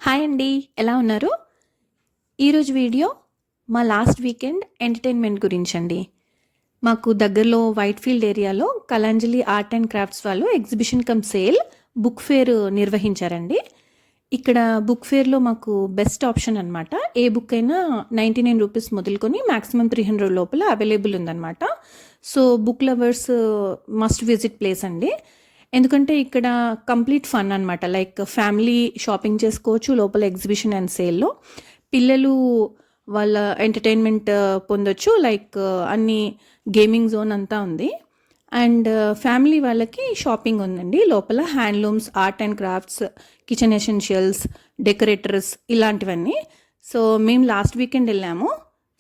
Hi అండి, ఎలా ఉన్నారు? ఈరోజు వీడియో మా లాస్ట్ వీకెండ్ ఎంటర్టైన్మెంట్ గురించి అండి. మాకు దగ్గరలో వైట్ఫీల్డ్ ఏరియాలో కలాంజలి ఆర్ట్ అండ్ క్రాఫ్ట్స్ వాళ్ళు exhibition cum sale book fair నిర్వహించారండి. ఇక్కడ బుక్ ఫేర్లో మాకు బెస్ట్ ఆప్షన్ అనమాట. ఏ బుక్ అయినా 99 రూపీస్ మొదలుకొని మ్యాక్సిమం 300 లోపల అవైలబుల్ ఉందన్నమాట. So book lovers must visit place అండి. ఎందుకంటే ఇక్కడ కంప్లీట్ ఫన్ అనమాట. లైక్ ఫ్యామిలీ షాపింగ్ చేసుకోవచ్చు లోపల ఎగ్జిబిషన్ అండ్ సేల్లో. పిల్లలు వాళ్ళ ఎంటర్టైన్మెంట్ పొందొచ్చు. లైక్ అన్ని గేమింగ్ జోన్ అంతా ఉంది. అండ్ ఫ్యామిలీ వాళ్ళకి షాపింగ్ ఉందండి లోపల. Handlooms, art and crafts, kitchen essentials, decorators ఇలాంటివన్నీ. సో మేము లాస్ట్ వీకెండ్ వెళ్ళాము.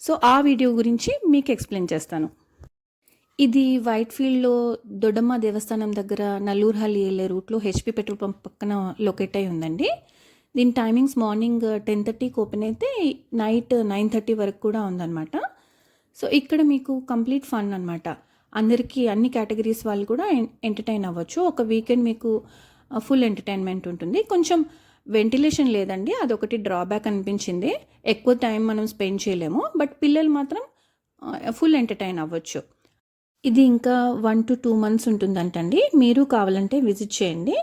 సో ఆ వీడియో గురించి మీకు ఎక్స్ప్లెయిన్ చేస్తాను. ఇది వైట్ఫీల్డ్లో దొడ్డమ్మ దేవస్థానం దగ్గర నల్లూరుహల్లి వెళ్ళే రూట్లో హెచ్పి పెట్రోల్ పంప్ పక్కన లొకేట్ అయి ఉందండి. దీని టైమింగ్స్ మార్నింగ్ 10:30కి ఓపెన్ అయితే నైట్ 9:30 వరకు కూడా ఉందన్నమాట. సో ఇక్కడ మీకు కంప్లీట్ ఫన్ అనమాట. అందరికీ అన్ని కేటగిరీస్ వాళ్ళు కూడా ఎంటర్టైన్ అవ్వచ్చు. ఒక వీకెండ్ మీకు ఫుల్ ఎంటర్టైన్మెంట్ ఉంటుంది. కొంచెం వెంటిలేషన్ లేదండి, అదొకటి డ్రాబ్యాక్ అనిపించింది. ఎక్కువ టైం మనం స్పెండ్ చేయలేము, బట్ పిల్లలు మాత్రం ఫుల్ ఎంటర్టైన్ అవ్వచ్చు. ఇది ఇంకా 1 to 2 months ఉంటుందంటండి. మీరు కావాలంటే విజిట్ చేయండి.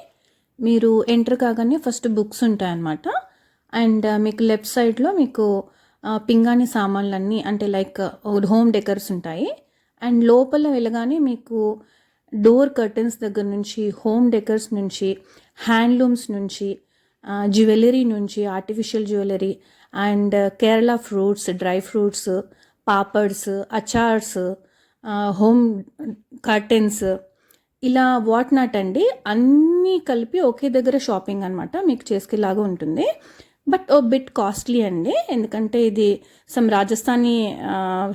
మీరు ఎంటర్ కాగానే ఫస్ట్ బుక్స్ ఉంటాయన్నమాట. అండ్ మీకు లెఫ్ట్ సైడ్లో మీకు పింగాణి సామాన్లన్నీ అంటే లైక్ హోమ్ డెకర్స్ ఉంటాయి. అండ్ లోపల వెళ్ళగానే మీకు డోర్ కర్టన్స్ దగ్గర నుంచి, హోమ్ డెకర్స్ నుంచి, హ్యాండ్లూమ్స్ నుంచి, జ్యువెలరీ నుంచి, artificial jewellery and Kerala fruits, dry fruits, papads, achars, home curtains, ఇలా వాట్ నాట్ అండి. అన్నీ కలిపి ఒకే దగ్గర షాపింగ్ అనమాట మీకు చేసుకునేలాగా ఉంటుంది. బట్ ఓ బిట్ కాస్ట్లీ అండి, ఎందుకంటే ఇది సమ్ రాజస్థానీ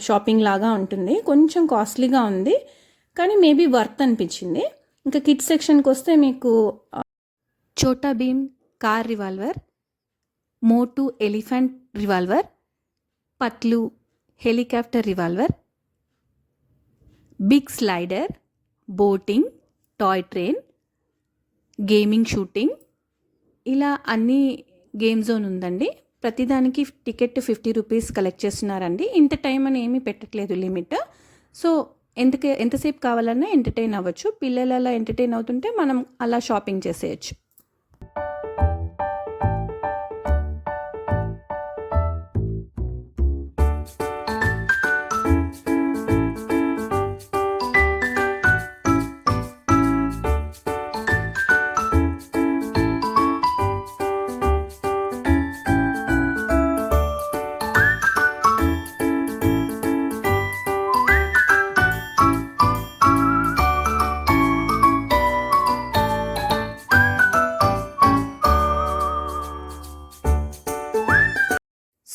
షాపింగ్ లాగా ఉంటుంది. కొంచెం కాస్ట్లీగా ఉంది, కానీ మేబీ వర్త్ అనిపించింది. ఇంకా కిడ్స్ సెక్షన్కి వస్తే మీకు Chhota Bheem car revolver, Motu elephant revolver, Patlu helicopter revolver, big slider, boating, toy train, gaming, shooting, ఇలా అన్ని గేమ్ జోన్ ఉందండి. ప్రతిదానికి టికెట్ 50 రూపీస్ కలెక్ట్ చేస్తున్నారండి. ఇంత టైం అని ఏమీ పెట్టట్లేదు లిమిట్. సో ఎంతసేపు కావాలన్నా ఎంటర్టైన్ అవ్వచ్చు. పిల్లలు అలా ఎంటర్టైన్ అవుతుంటే మనం అలా షాపింగ్ చేసేయచ్చు.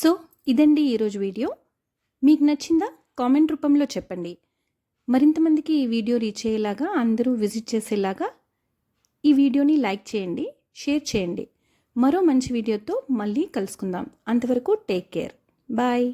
సో ఇదండి ఈరోజు వీడియో. మీకు నచ్చిందా? కామెంట్ రూపంలో చెప్పండి. మరింతమందికి ఈ వీడియో రీచ్ అయ్యేలాగా, అందరూ విజిట్ చేసేలాగా ఈ వీడియోని లైక్ చేయండి, షేర్ చేయండి. మరో మంచి వీడియోతో మళ్ళీ కలుసుకుందాం. అంతవరకు టేక్ కేర్. బాయ్.